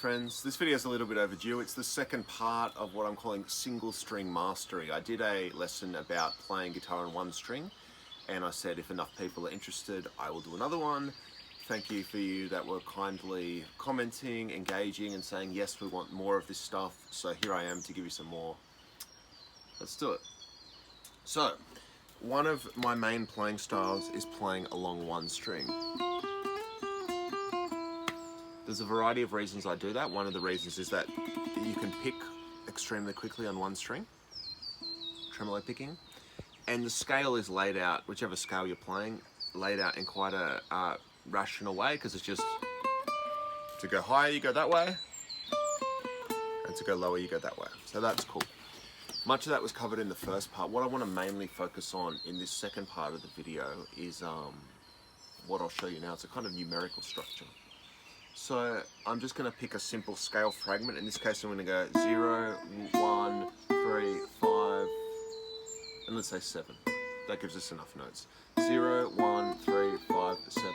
friends. This video is a little bit overdue. It's the second part of what I'm calling single string mastery. I did a lesson about playing guitar on one string, and I said if enough people are interested, I will do another one. Thank you for you that were kindly commenting, engaging, and saying, yes, we want more of this stuff. So here I am to give you some more. Let's do it. So, one of my main playing styles is playing along one string. There's a variety of reasons I do that. One of the reasons is that you can pick extremely quickly on one string, tremolo picking, and the scale is laid out, whichever scale you're playing, laid out in quite a rational way, because it's just to go higher you go that way, and to go lower you go that way. So that's cool. Much of that was covered in the first part. What I want to mainly focus on in this second part of the video is what I'll show you now. It's a kind of numerical structure. So I'm just going to pick a simple scale fragment. In this case, I'm going to go 0, 1, 3, 5, and let's say 7. That gives us enough notes. 0, 1, 3, 5, 7.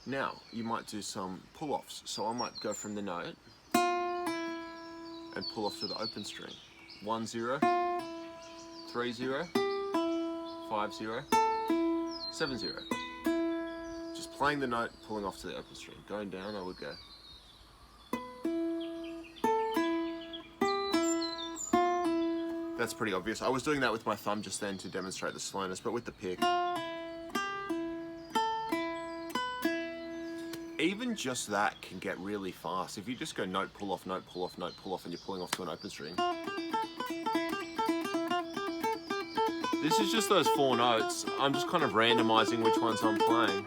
Now, you might do some pull-offs. So I might go from the note and pull off to the open string. 1, 0, 3, 0, 5, 0, 7, 0. Just playing the note, pulling off to the open string. Going down, I would go. That's pretty obvious. I was doing that with my thumb just then to demonstrate the slowness, but with the pick. Even just that can get really fast. If you just go note, pull off, note, pull off, note, pull off, and you're pulling off to an open string. This is just those 4 notes. I'm just kind of randomizing which ones I'm playing.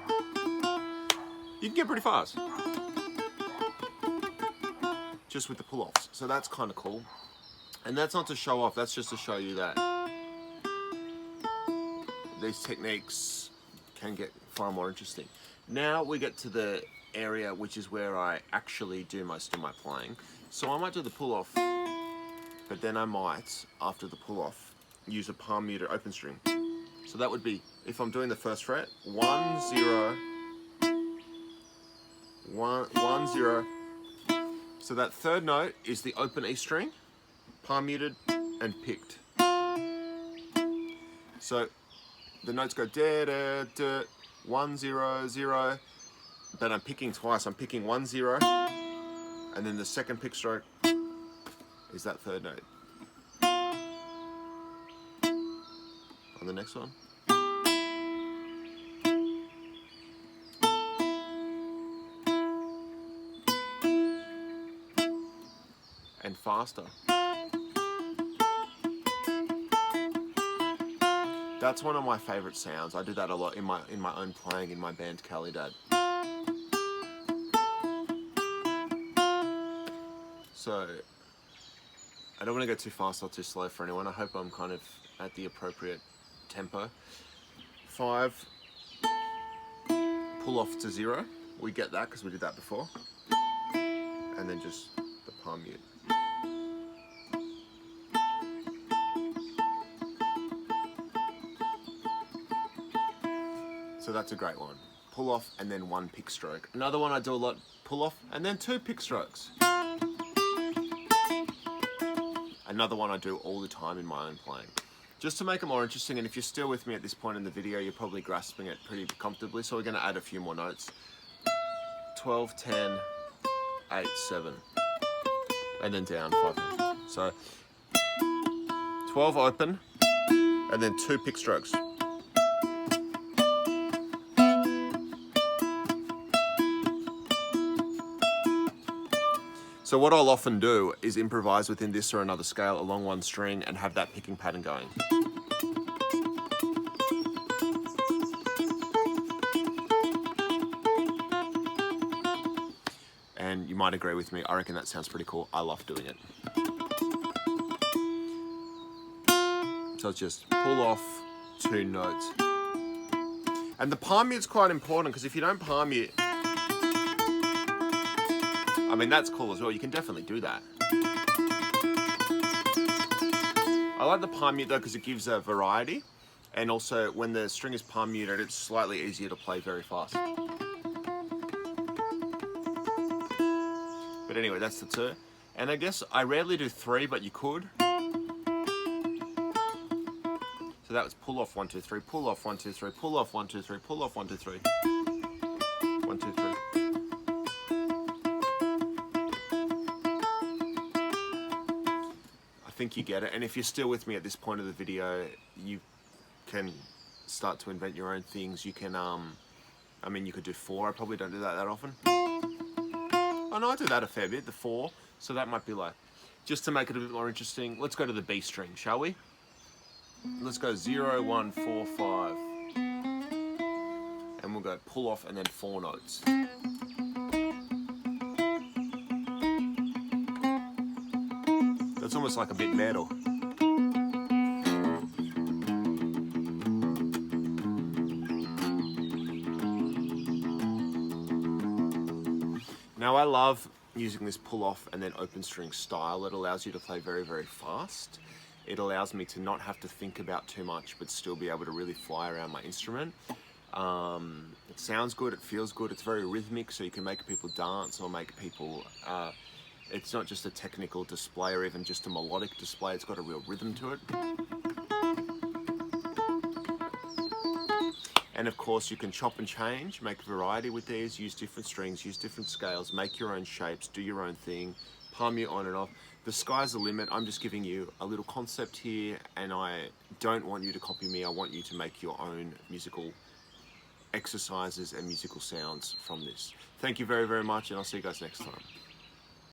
You can get pretty fast. Just with the pull-offs. So that's kind of cool. And that's not to show off, that's just to show you that these techniques can get far more interesting. Now we get to the area which is where I actually do most of my playing. So I might do the pull-off, but then I might, after the pull-off, use a palm muted open string. So that would be, if I'm doing the first fret, 1, 0, 1, 0. So that third note is the open E string, palm muted and picked. So the notes go da da da, 1, 0, 0, but I'm picking twice. I'm picking 1, 0, and then the second pick stroke is that third note. On the next one. And faster. That's one of my favorite sounds. I do that a lot in my own playing in my band Kallidad. So I don't want to go too fast or too slow for anyone. I hope I'm kind of at the appropriate tempo. 5, pull off to 0. We get that because we did that before. And then just the palm mute. So that's a great one. Pull off and then 1 pick stroke. Another one I do a lot, pull off and then 2 pick strokes. Another one I do all the time in my own playing. Just to make it more interesting, and if you're still with me at this point in the video, you're probably grasping it pretty comfortably, so we're going to add a few more notes. 12, 10, 8, 7, and then down 5. So 12 open, and then 2 pick strokes. So what I'll often do is improvise within this or another scale along one string and have that picking pattern going. And you might agree with me, I reckon that sounds pretty cool. I love doing it. So it's just pull off 2 notes. And the palm mute's quite important, because if you don't palm mute, I mean, that's cool as well. You can definitely do that. I like the palm mute though because it gives a variety, and also when the string is palm muted, it's slightly easier to play very fast. anyway, that's the 2. And I guess I rarely do 3, but you could. So that was pull off 1, 2, 3, pull off 1, 2, 3, pull off 1, 2, 3, pull off 1, 2, 3. 1, 2, 3. I think you get it. And if you're still with me at this point of the video, you can start to invent your own things. You can, I mean, you could do 4. I probably don't do that often. Oh no, I do that a fair bit, the 4. So that might be like, just to make it a bit more interesting, let's go to the B string, shall we? Let's go 0, 1, 4, 5. And we'll go pull off and then 4 notes. That's almost like a bit metal. Now I love using this pull off and then open string style. It allows you to play very, very fast. It allows me to not have to think about too much, but still be able to really fly around my instrument. It sounds good, it feels good, it's very rhythmic, so you can make people dance or make people, it's not just a technical display or even just a melodic display, it's got a real rhythm to it. And of course you can chop and change, make variety with these, use different strings, use different scales, make your own shapes, do your own thing, palm you on and off. The sky's the limit. I'm just giving you a little concept here, and I don't want you to copy me. I want you to make your own musical exercises and musical sounds from this. Thank you very, very much, and I'll see you guys next time.